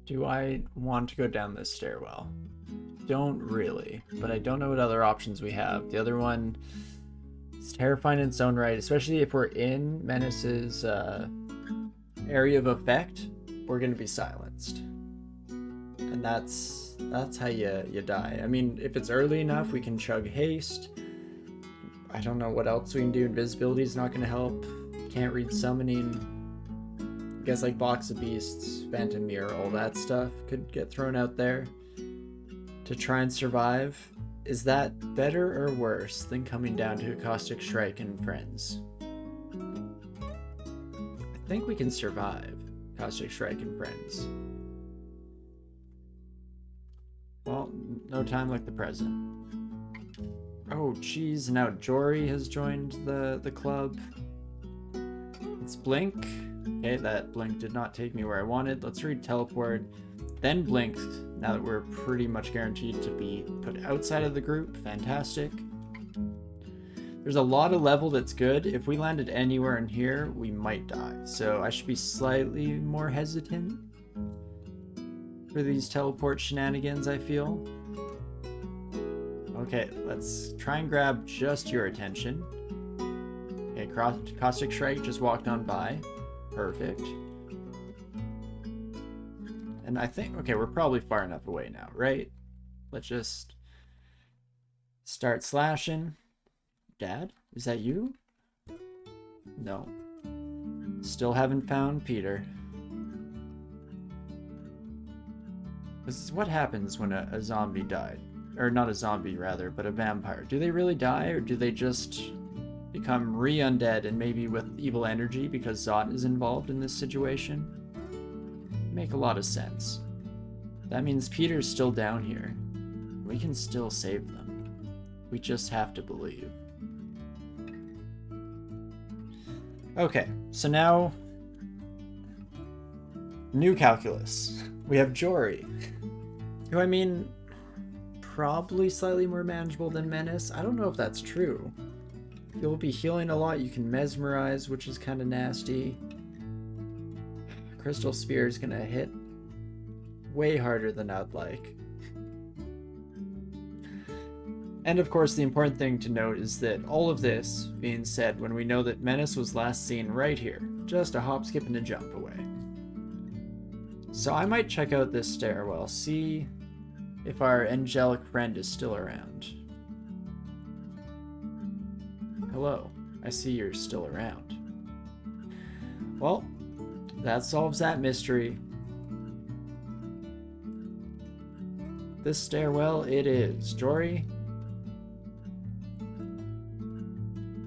Do I want to go down this stairwell? Don't really, but I don't know what other options we have. The other one is terrifying in its own right, especially if we're in Menace's area of effect. We're gonna be silenced, and that's how you die. I mean, if it's early enough, we can chug haste. I don't know what else we can do. Invisibility is not gonna help. Can't read summoning. I guess like Box of Beasts, Phantom Mirror, all that stuff could get thrown out there to try and survive. Is that better or worse than coming down to Caustic Strike and Friends? I think we can survive Caustic Strike and Friends. Well, no time like the present. Oh, geez, now Jory has joined the club. It's Blink. Okay, that Blink did not take me where I wanted. Let's read Teleport, then Blink, now that we're pretty much guaranteed to be put outside of the group. Fantastic. There's a lot of level that's good. If we landed anywhere in here, we might die. So I should be slightly more hesitant for these teleport shenanigans, I feel. Okay, let's try and grab just your attention. Okay, Caustic Strike just walked on by. Perfect. And I think, okay, we're probably far enough away now, right? Let's just start slashing. Dad, is that you? No. Still haven't found Peter. This is what happens when a zombie died. Or not a zombie, rather, but a vampire. Do they really die, or do they just become re-undead and maybe with evil energy because Zot is involved in this situation? Make a lot of sense. That means Peter's still down here. We can still save them. We just have to believe. Okay, so now new calculus. We have Jory, who, I mean, probably slightly more manageable than Menace. I don't know if that's true. You'll be healing a lot. You can mesmerize, which is kind of nasty. Crystal Spear is gonna hit way harder than I'd like. And of course, the important thing to note is that all of this being said when we know that Menace was last seen right here, just a hop, skip, and a jump away. So I might check out this stairwell, see if our angelic friend is still around. Hello, I see you're still around. Well, that solves that mystery. This stairwell it is. Jory,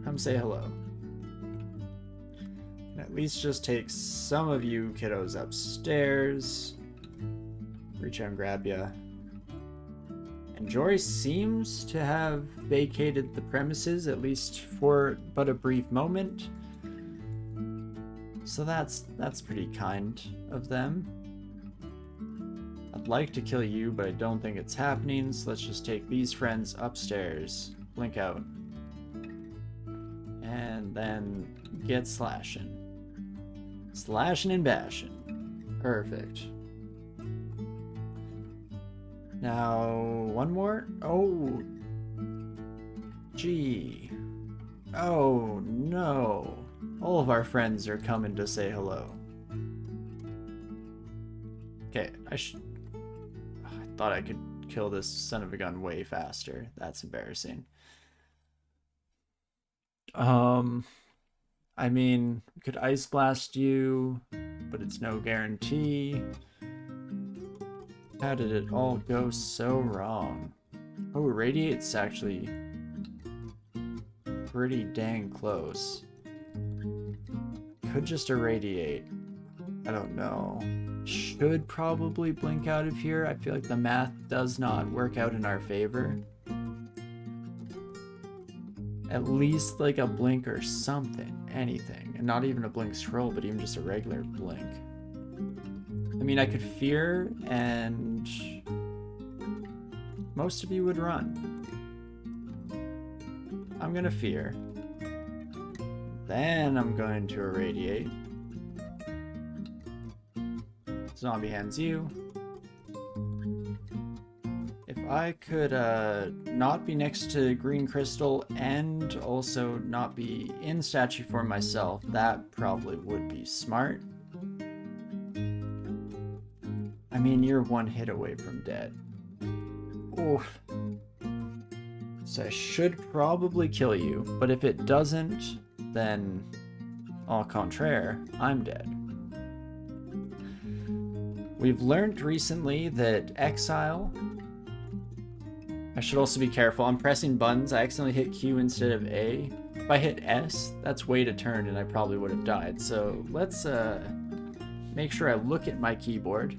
come say hello. And at least just take some of you kiddos upstairs. Reach out and grab ya. And Jory seems to have vacated the premises, at least for but a brief moment. So that's pretty kind of them. I'd like to kill you, but I don't think it's happening, so let's just take these friends upstairs. Blink out. And then get slashing. Slashing and bashing. Perfect. Now, one more? Oh. Gee. Oh, no. All of our friends are coming to say hello. Okay, I thought I could kill this son of a gun way faster. That's embarrassing. I mean, we could Ice Blast you, but it's no guarantee. How did it all go so wrong? Oh, Radiate's actually pretty dang close. Could just irradiate. I don't know. Should probably blink out of here. I feel like the math does not work out in our favor. At least like a blink or something. Anything. And not even a blink scroll, but even just a regular blink. I mean, I could fear, and most of you would run. I'm gonna fear. Then I'm going to irradiate. Zombie hands you. If I could not be next to green crystal and also not be in statue form myself, that probably would be smart. I mean, you're one hit away from dead. Oof. So I should probably kill you, but if it doesn't, then au contraire, I'm dead. We've learned recently that exile... I should also be careful. I'm pressing buttons. I accidentally hit Q instead of A. If I hit S, that's way to turn and I probably would have died. So let's make sure I look at my keyboard.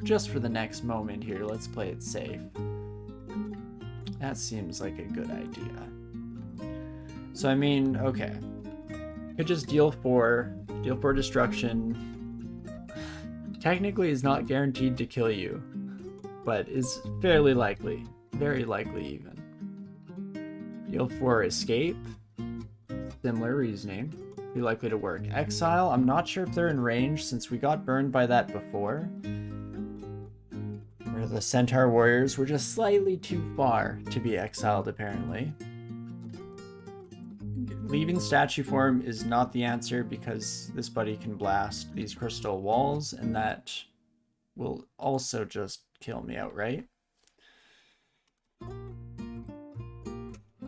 Just for the next moment here, let's play it safe. That seems like a good idea. So I mean, okay. Could just deal 4 destruction. Technically is not guaranteed to kill you, but is fairly likely. Very likely even. Deal 4 escape. Similar reasoning. Be likely to work. Exile, I'm not sure if they're in range since we got burned by that before. Where the Centaur Warriors were just slightly too far to be exiled apparently. Leaving statue form is not the answer because this buddy can blast these crystal walls and that will also just kill me outright.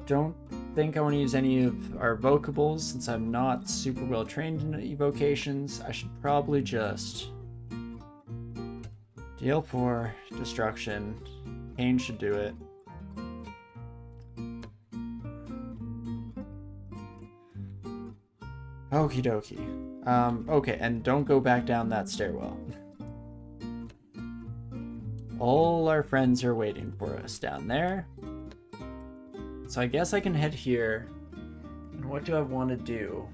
Don't think I want to use any of our evocables since I'm not super well trained in evocations. I should probably just deal 4 destruction. Pain should do it. Okie dokie. Okay, and don't go back down that stairwell. All our friends are waiting for us down there. So I guess I can head here. And what do I want to do?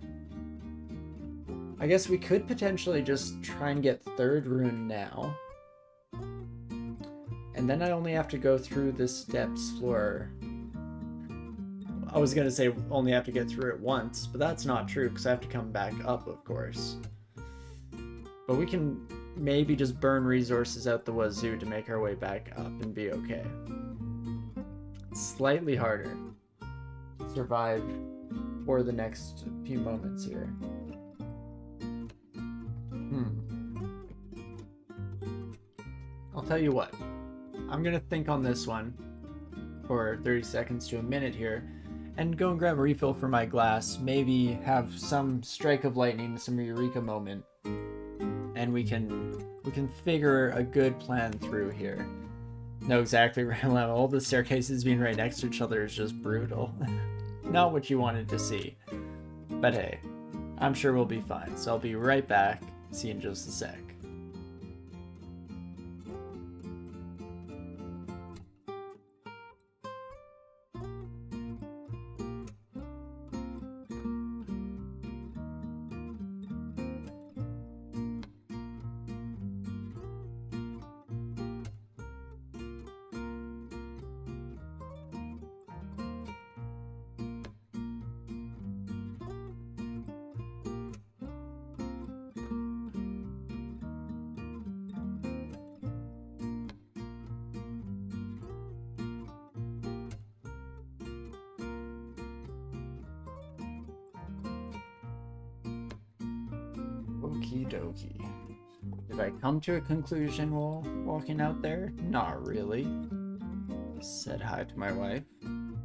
I guess we could potentially just try and get 3rd rune now. And then I only have to go through this depths floor. I was going to say only have to get through it once, but that's not true because I have to come back up, of course. But we can maybe just burn resources out the wazoo to make our way back up and be okay. It's slightly harder to survive for the next few moments here. I'll tell you what. I'm going to think on this one for 30 seconds to a minute here and go and grab a refill for my glass, maybe have some strike of lightning, some eureka moment, and we can figure a good plan through here. No, exactly right. All the staircases being right next to each other is just brutal. Not what you wanted to see. But hey, I'm sure we'll be fine, so I'll be right back. See you in just a sec. Okie dokie. Did I come to a conclusion while walking out there? Not really. Said hi to my wife.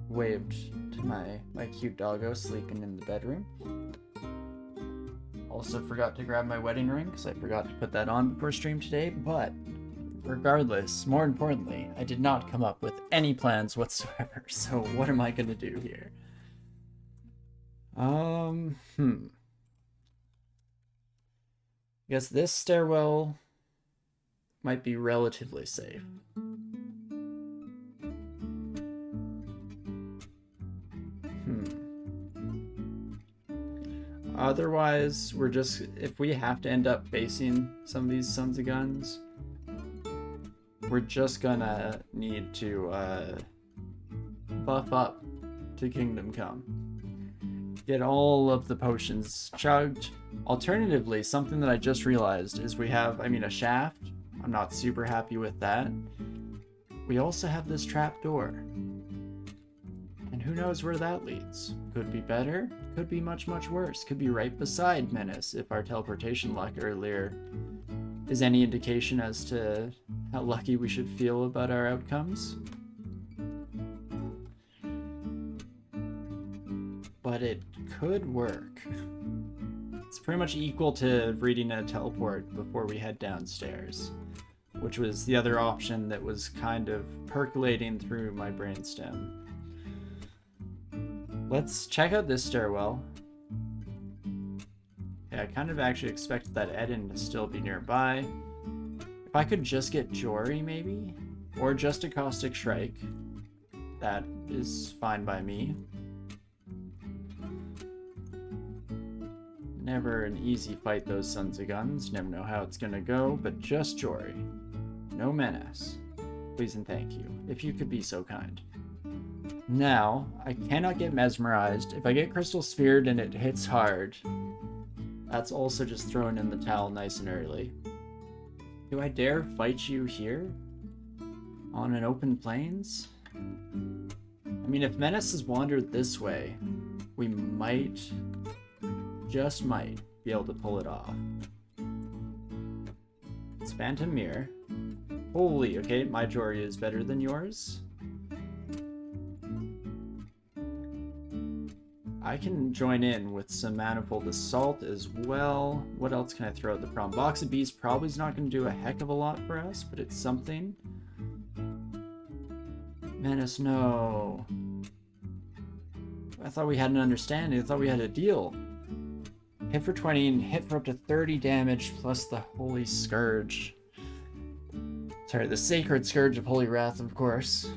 Waved to my cute doggo sleeping in the bedroom. Also forgot to grab my wedding ring because I forgot to put that on before stream today, but regardless, more importantly, I did not come up with any plans whatsoever, so what am I gonna do here? I guess this stairwell might be relatively safe. Otherwise, we're just, if we have to end up facing some of these sons of guns, we're just gonna need to buff up to Kingdom Come. Get all of the potions chugged. Alternatively, something that I just realized is we have, a shaft I'm not super happy with that. We also have this trap door. And who knows where that leads? Could be better, could be much, much worse. Could be right beside Menace if our teleportation luck earlier is any indication as to how lucky we should feel about our outcomes. But it could work. It's pretty much equal to reading a teleport before we head downstairs, which was the other option that was kind of percolating through my brainstem. Let's check out this stairwell. Yeah, I kind of actually expected that Eden to still be nearby. If I could just get Jory, maybe? Or just a Caustic Shrike. That is fine by me. Never an easy fight, those sons of guns. Never know how it's gonna go, but just Jory. No Menace. Please and thank you, if you could be so kind. Now, I cannot get mesmerized. If I get Crystal Sphered and it hits hard, that's also just thrown in the towel nice and early. Do I dare fight you here? On an open plains? I mean, if Menace has wandered this way, we might, just might, be able to pull it off. It's Phantom Mirror. Holy, okay, my Jory is better than yours. I can join in with some Manifold Assault as well. What else can I throw at the problem? Box of Bees probably is not going to do a heck of a lot for us, but it's something. Menace, no. I thought we had an understanding. I thought we had a deal. Hit for 20 and hit for up to 30 damage plus the Holy Scourge. Sorry, the Sacred Scourge of Holy Wrath, of course.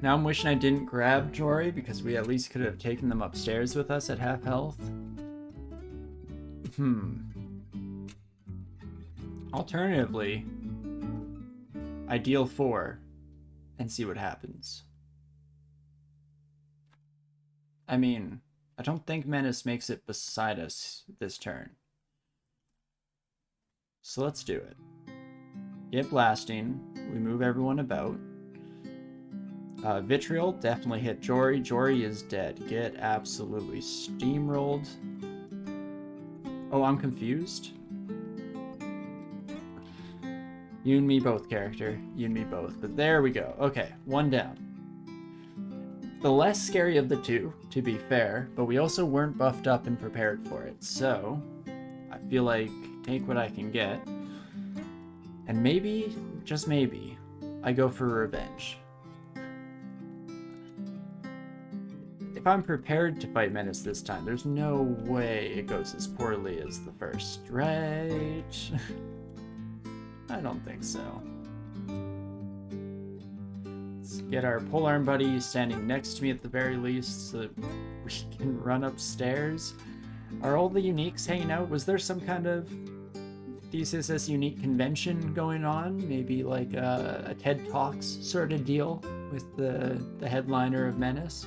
Now I'm wishing I didn't grab Jory because we at least could have taken them upstairs with us at half health. Alternatively, I deal 4 and see what happens. I mean, I don't think Menace makes it beside us this turn. So let's do it. Get blasting. We move everyone about. Vitriol definitely hit Jory. Jory is dead. Get absolutely steamrolled. Oh, I'm confused. You and me both, character. You and me both. But there we go. Okay, one down. The less scary of the two, to be fair, but we also weren't buffed up and prepared for it. So, I feel like take what I can get. And maybe, just maybe, I go for revenge. If I'm prepared to fight Menace this time, there's no way it goes as poorly as the first, right? I don't think so. Let's get our polearm buddy standing next to me at the very least so that we can run upstairs. Are all the uniques hanging out? Was there some kind of DCSS unique convention going on? Maybe like a TED Talks sort of deal with the headliner of Menace?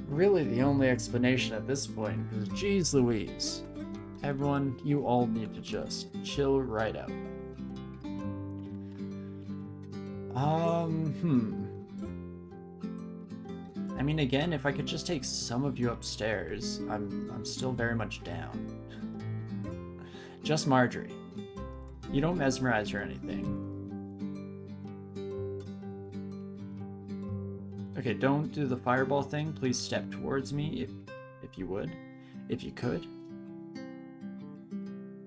Really the only explanation at this point, because geez Louise. Everyone, you all need to just chill right out. I mean, again, if I could just take some of you upstairs, I'm still very much down. Just Marjorie. You don't mesmerize or anything. Okay, don't do the fireball thing. Please step towards me if you would. If you could.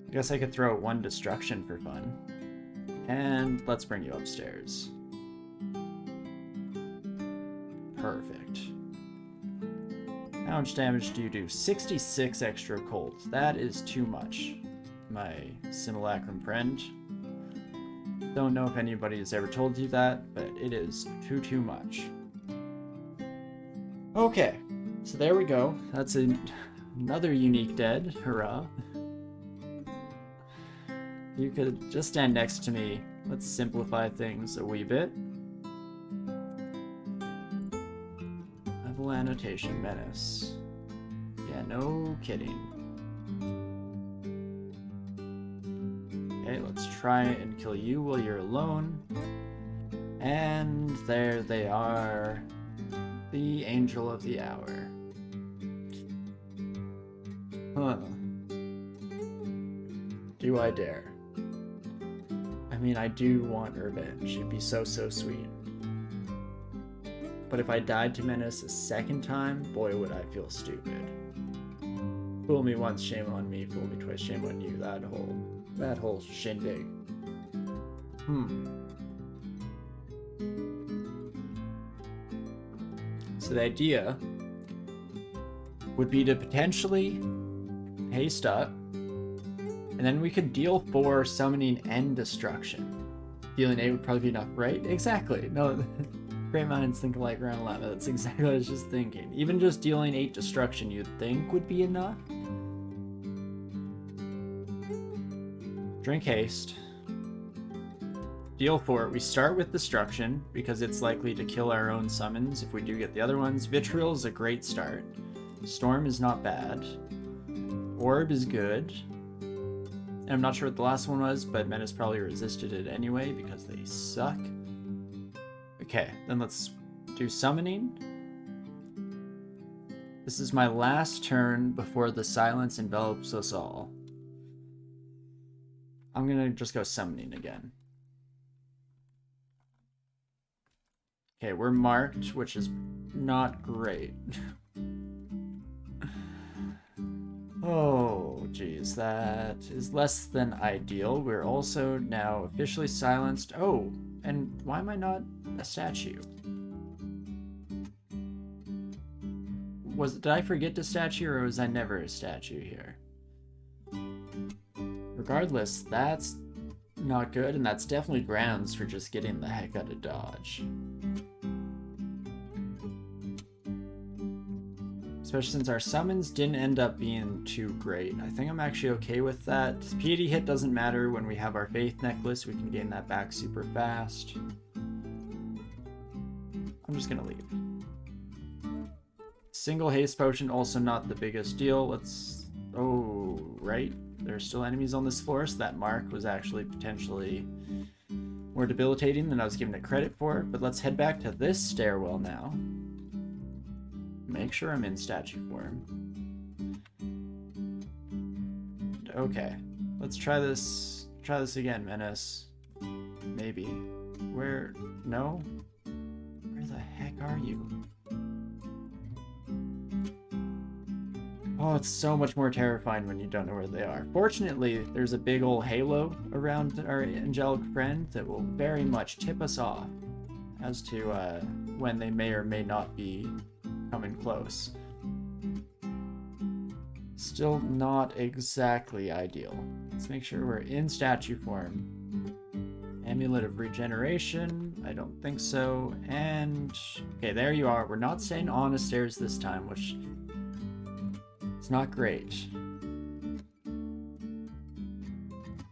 I guess I could throw out 1 destruction for fun. And let's bring you upstairs. Perfect. How much damage do you do? 66 extra cold. That is too much, my simulacrum friend. Don't know if anybody has ever told you that, but it is too much. Okay, so there we go. That's another unique dead. Hurrah. You could just stand next to me. Let's simplify things a wee bit. Level annotation Menace. Yeah, no kidding. Okay, let's try and kill you while you're alone. And there they are. The Angel of the Hour. Huh. Do I dare? I mean, I do want revenge. It'd be so, so sweet. But if I died to Menace a second time, boy, would I feel stupid. Fool me once, shame on me. Fool me twice, shame on you. That whole shindig. So the idea would be to potentially haste up, and then we could deal 4 summoning and destruction. Dealing 8 would probably be enough, right? Exactly. No, great minds think alike around 11. That's exactly what I was just thinking. Even just dealing 8 destruction you'd think would be enough. Drink haste. Deal 4. We start with destruction because it's likely to kill our own summons if we do get the other ones. Vitriol is a great start. Storm is not bad. Orb is good. And I'm not sure what the last one was, but Menace probably resisted it anyway because they suck. Okay, then let's do summoning. This is my last turn before the silence envelops us all. I'm gonna just go summoning again. Okay, we're marked, which is not great. Oh, geez, that is less than ideal. We're also now officially silenced. Oh, and why am I not a statue? Did I forget to statue, or was I never a statue here? Regardless, that's not good, and that's definitely grounds for just getting the heck out of Dodge. Especially since our summons didn't end up being too great. I think I'm actually okay with that. Piety hit doesn't matter when we have our Faith Necklace. We can gain that back super fast. I'm just gonna leave. Single haste potion, also not the biggest deal. Let's... Oh, right. There's still enemies on this floor, so that mark was actually potentially more debilitating than I was giving it credit for. But let's head back to this stairwell now. Make sure I'm in statue form. Okay, let's try this. Try this again, Menace. Maybe. Where? No? Where the heck are you? Oh, it's so much more terrifying when you don't know where they are. Fortunately, there's a big old halo around our angelic friend that will very much tip us off as to when they may or may not be coming close. Still not exactly ideal. Let's make sure we're in statue form. Amulet of Regeneration, I don't think so. And, okay, there you are. We're not staying on the stairs this time, which is not great.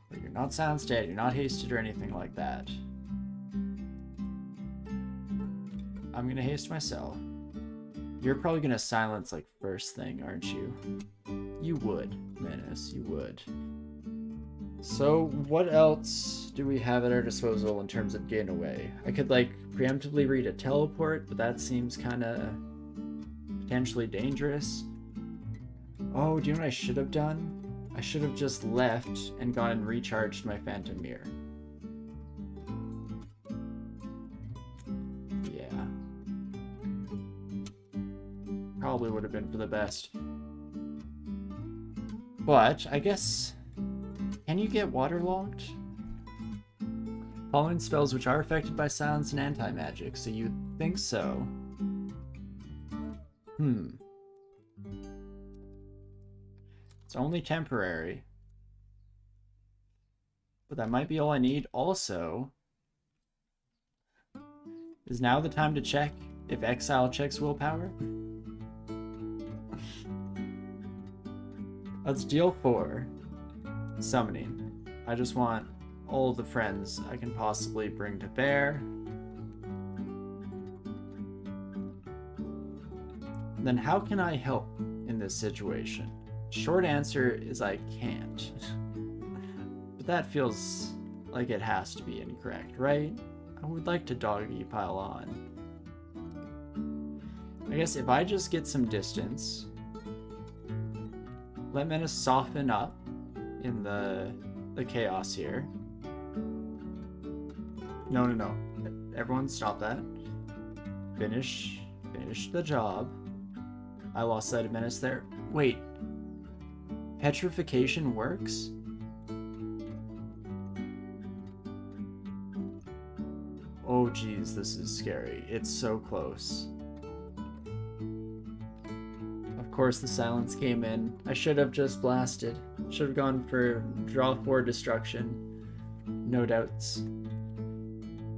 But you're not silenced dead, you're not hasted or anything like that. I'm gonna haste myself. You're probably gonna silence like first thing, aren't you? You would, Menace, you would. So what else do we have at our disposal in terms of getting away? I could like preemptively read a teleport, but that seems kind of potentially dangerous. Oh, do you know what I should have done? I should have just left and gone and recharged my Phantom Mirror. Yeah. Probably would have been for the best. But, I guess... Can you get waterlogged? Following spells which are affected by silence and anti-magic, so you'd think so. It's only temporary. But that might be all I need. Also, is now the time to check if Exile checks willpower? Let's deal 4. Summoning. I just want all the friends I can possibly bring to bear. Then how can I help in this situation? Short answer is I can't. But that feels like it has to be incorrect, right? I would like to doggy pile on. I guess if I just get some distance, let Menace soften up in the chaos here. No. Everyone stop that. Finish the job. I lost sight of Menace there. Wait. Petrification works? Oh geez, this is scary. It's so close. Of course the silence came in. I should have just blasted. Should have gone for draw 4 destruction. No doubts.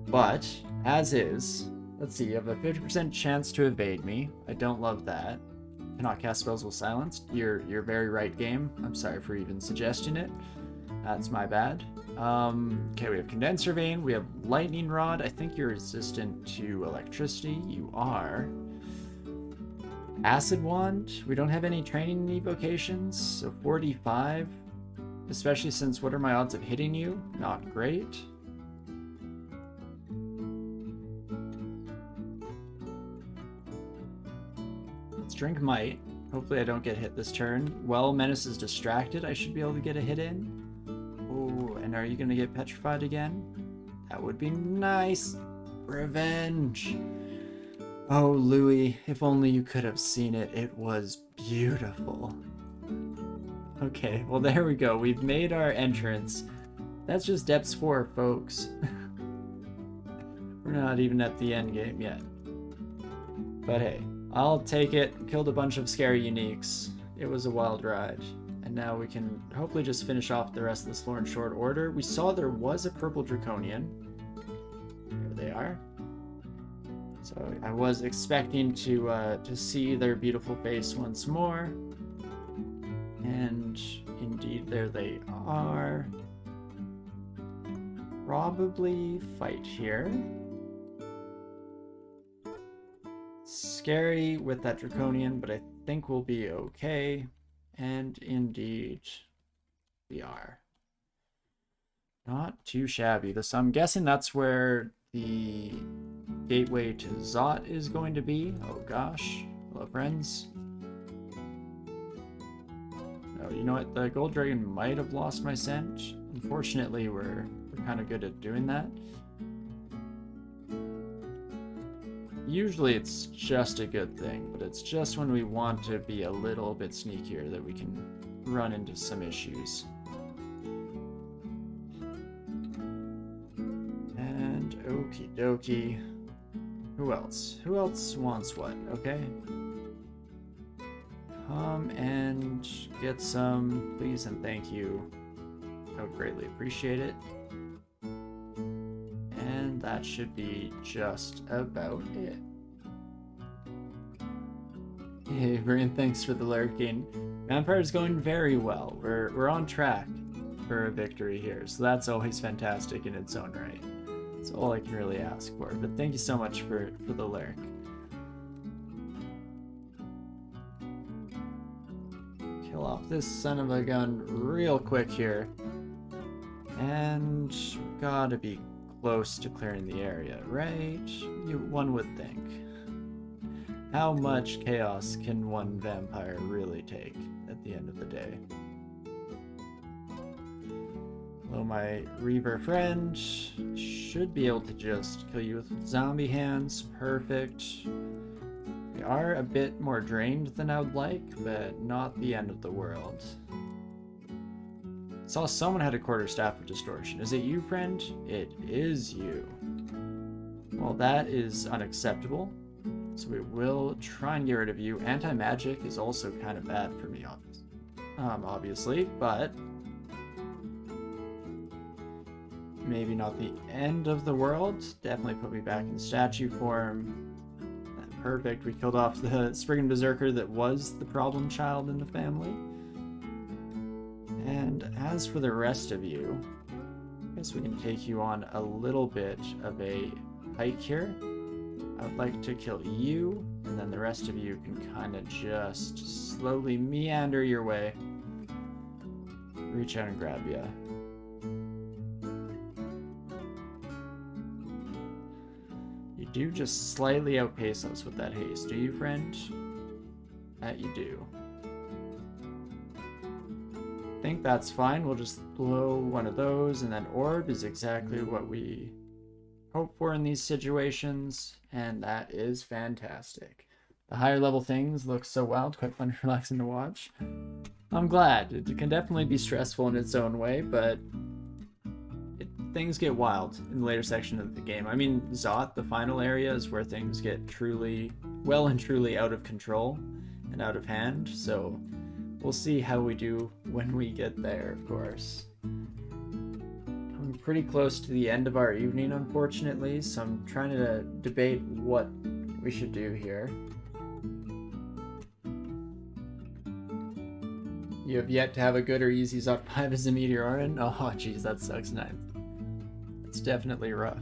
But, as is, let's see, you have a 50% chance to evade me. I don't love that. Cannot cast spells while silenced. You're very right, game. I'm sorry for even suggesting it. That's my bad. Okay, we have Condenser Vein. We have Lightning Rod. I think you're resistant to electricity. You are. Acid Wand. We don't have any training evocations, so 45. Especially since, what are my odds of hitting you? Not great. Let's drink Might. Hopefully I don't get hit this turn. Well, Menace is distracted. I should be able to get a hit in. Oh, and are you going to get petrified again? That would be nice. Revenge. Oh, Louis, if only you could have seen it. It was beautiful. Okay, well, there we go. We've made our entrance. That's just Depths 4, folks. We're not even at the end game yet. But hey, I'll take it. Killed a bunch of scary uniques. It was a wild ride. And now we can hopefully just finish off the rest of this floor in short order. We saw there was a purple draconian. There they are. So I was expecting to see their beautiful face once more. And indeed, there they are. Probably fight here. Scary with that draconian, but I think we'll be okay. And indeed, we are. Not too shabby. So I'm guessing that's where the gateway to Zot is going to be. Oh gosh. Hello, friends. Oh, you know what? The gold dragon might have lost my scent. Unfortunately, we're kind of good at doing that. Usually it's just a good thing, but it's just when we want to be a little bit sneakier that we can run into some issues. And okie dokie. Who else? Who else wants what? Okay. Come and get some, please and thank you. I would greatly appreciate it. And that should be just about it. Hey, Brian, thanks for the lurking. Vampire's going very well. We're on track for a victory here, so that's always fantastic in its own right. That's all I can really ask for. But thank you so much for the lurk. Kill off this son of a gun real quick here. And we gotta be close to clearing the area, right? One would think. How much chaos can one vampire really take at the end of the day? Hello, my Reaver friend. Should be able to just kill you with zombie hands. Perfect. We are a bit more drained than I would like, but not the end of the world. Saw someone had a quarterstaff of distortion. Is it you, friend? It is you. Well, that is unacceptable. So we will try and get rid of you. Anti-magic is also kind of bad for me, obviously, but maybe not the end of the world. Definitely put me back in statue form. Perfect. We killed off the Spriggan Berserker that was the problem child in the family. And as for the rest of you, I guess we can take you on a little bit of a hike here. I would like to kill you, and then the rest of you can kind of just slowly meander your way. Reach out and grab you. You do just slightly outpace us with that haste, do you, friend? That you do. I think that's fine. We'll just blow one of those, and then Orb is exactly what we hope for in these situations, and that is fantastic. The higher level things look so wild, quite fun and relaxing to watch. I'm glad. It can definitely be stressful in its own way, but things get wild in the later section of the game. I mean, Zot, the final area, is where things get truly, well and truly out of control and out of hand, so we'll see how we do when we get there, of course. I'm pretty close to the end of our evening, unfortunately, so I'm trying to debate what we should do here. You have yet to have a good or easy Zot 5 as a Meteoran? Oh, geez, that sucks. It's definitely rough.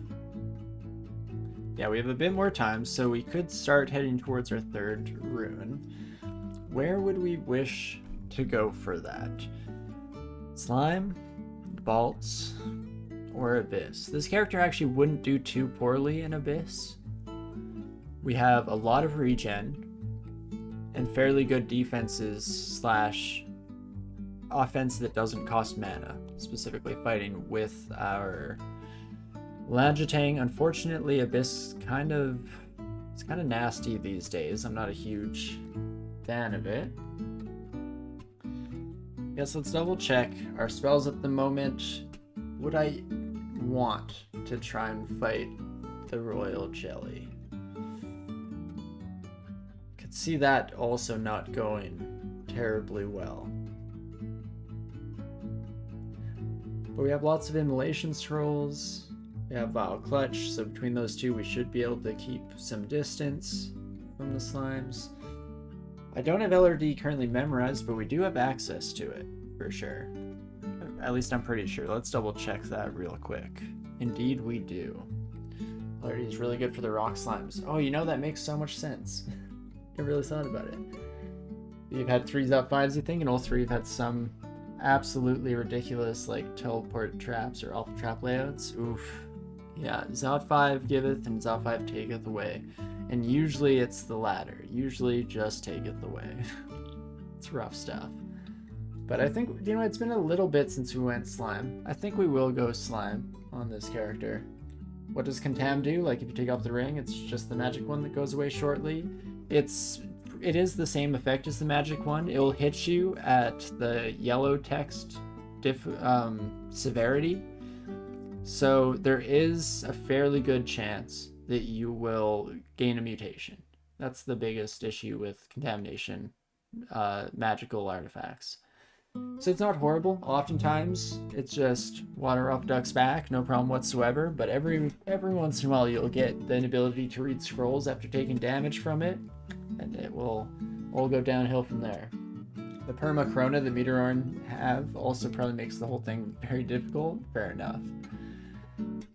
Yeah, we have a bit more time, so we could start heading towards our third rune. Where would we wish to go for that? Slime, Vaults, or Abyss? This character actually wouldn't do too poorly in Abyss. We have a lot of regen and fairly good defenses slash offense that doesn't cost mana, specifically fighting with our Lajatang. Unfortunately, Abyss it's kind of nasty these days. I'm not a huge fan of it. Yes, let's double check our spells at the moment. Would I want to try and fight the Royal Jelly? Could see that also not going terribly well. But we have lots of immolation scrolls. We have Vile Clutch, so between those two we should be able to keep some distance from the slimes. I don't have LRD currently memorized, but we do have access to it, for sure. At least I'm pretty sure. Let's double check that real quick. Indeed we do. LRD is really good for the rock slimes. Oh, you know, that makes so much sense. I really thought about it. You've had 3 Zot 5s, you think, and all 3 have had some absolutely ridiculous, like, teleport traps or alpha trap layouts. Oof. Yeah, Zot 5 giveth and Zot 5 taketh away. And usually it's the latter. Usually just taketh away. It's rough stuff. But I think, you know, it's been a little bit since we went slime. I think we will go slime on this character. What does Contam do? Like, if you take off the ring, it's just the magic one that goes away shortly. It is the same effect as the magic one. It will hit you at the yellow text severity. So there is a fairly good chance that you will gain a mutation. That's the biggest issue with contamination magical artifacts. So it's not horrible. Oftentimes it's just water off duck's back, no problem whatsoever. But every once in a while you'll get the inability to read scrolls after taking damage from it, and it will all go downhill from there. The perma Corona that Meteoran have also probably makes the whole thing very difficult. Fair enough.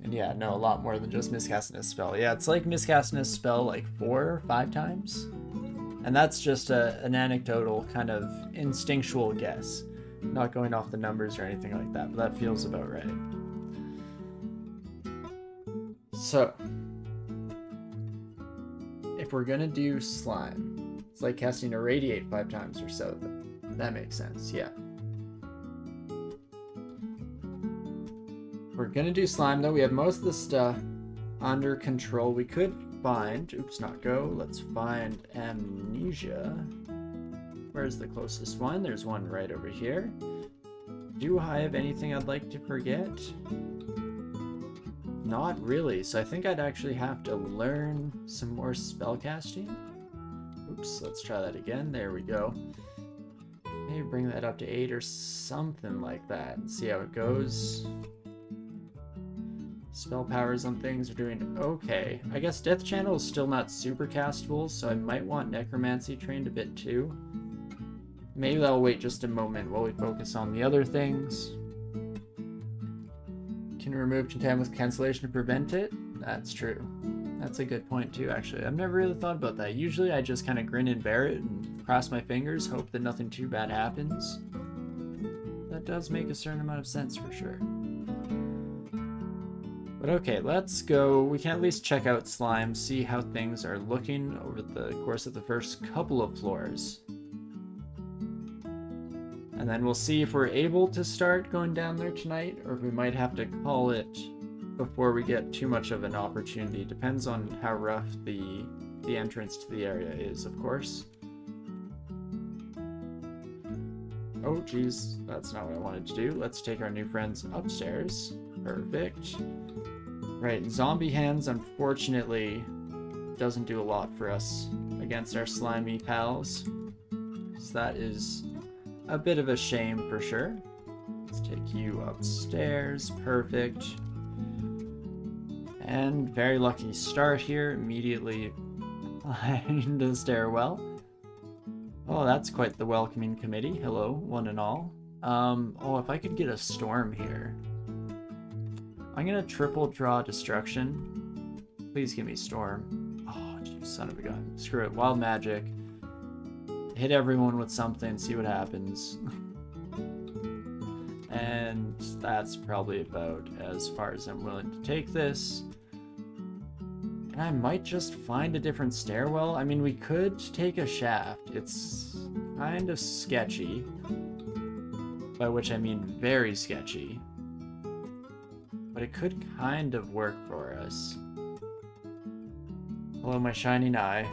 And yeah, no, a lot more than just miscasting a spell. Yeah, it's like miscasting a spell like 4 or 5 times. And that's just an anecdotal kind of instinctual guess. Not going off the numbers or anything like that, but that feels about right. So, if we're gonna do slime, it's like casting Irradiate 5 times or so. That makes sense, yeah. We're gonna do slime though. We have most of the stuff under control. We could find, oops, not go. Let's find Amnesia. Where's the closest one? There's one right over here. Do I have anything I'd like to forget? Not really, so I think I'd actually have to learn some more spellcasting. Oops, let's try that again. There we go. Maybe bring that up to 8 or something like that and see how it goes. Spell powers on things are doing okay. I guess Death Channel is still not super castable, so I might want Necromancy trained a bit too. Maybe that'll wait just a moment while we focus on the other things. Can remove Contam with cancellation to prevent it? That's true. That's a good point too, actually. I've never really thought about that. Usually I just kind of grin and bear it and cross my fingers, hope that nothing too bad happens. That does make a certain amount of sense for sure. But okay, let's go. We can at least check out slime, see how things are looking over the course of the first couple of floors. And then we'll see if we're able to start going down there tonight, or if we might have to call it before we get too much of an opportunity. Depends on how rough the entrance to the area is, of course. Oh, geez, that's not what I wanted to do. Let's take our new friends upstairs. Perfect. Right, zombie hands, unfortunately, doesn't do a lot for us against our slimy pals. So that is a bit of a shame for sure. Let's take you upstairs. Perfect. And very lucky start here, immediately behind the stairwell. Oh, that's quite the welcoming committee. Hello, one and all. Oh, if I could get a storm here. I'm gonna triple draw destruction. Please give me storm. Oh, geez, son of a gun. Screw it, wild magic. Hit everyone with something, see what happens. And that's probably about as far as I'm willing to take this. And I might just find a different stairwell. I mean, we could take a shaft. It's kind of sketchy. By which I mean very sketchy. But it could kind of work for us. Hello, my shining eye.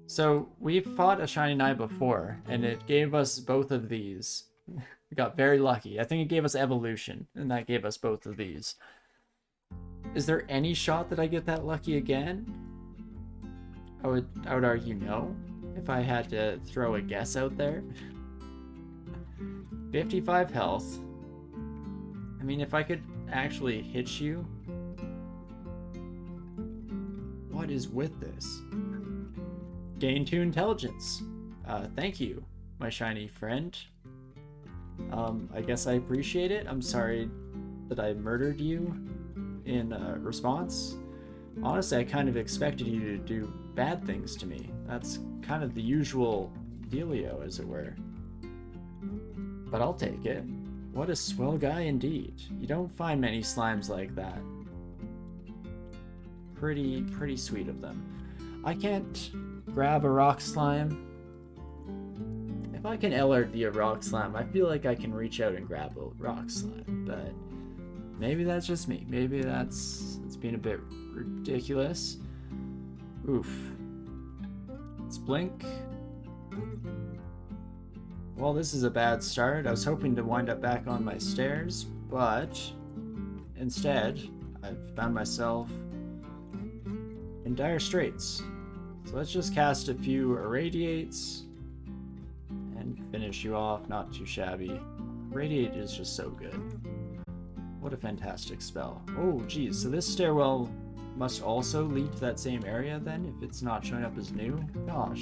So, we've fought a shining eye before, and it gave us both of these. We got very lucky. I think it gave us evolution, and that gave us both of these. Is there any shot that I get that lucky again? I would argue no, if I had to throw a guess out there. 55 health. I mean, if I could actually hit you. What is with this? Gain 2 intelligence. Thank you, my shiny friend. I guess I appreciate it. I'm sorry that I murdered you in response. Honestly, I kind of expected you to do bad things to me. That's kind of the usual dealio, as it were. But I'll take it. What a swell guy indeed. You don't find many slimes like that. Pretty sweet of them. I can't grab a rock slime. If I can LRD a rock slime, I feel like I can reach out and grab a rock slime, but maybe that's just me. Maybe it's being a bit ridiculous. Oof. Let's blink. Well, this is a bad start. I was hoping to wind up back on my stairs, but instead, I've found myself in dire straits. So let's just cast a few irradiates and finish you off. Not too shabby. Radiate is just so good. What a fantastic spell. Oh, geez. So this stairwell must also lead to that same area then, if it's not showing up as new? Gosh.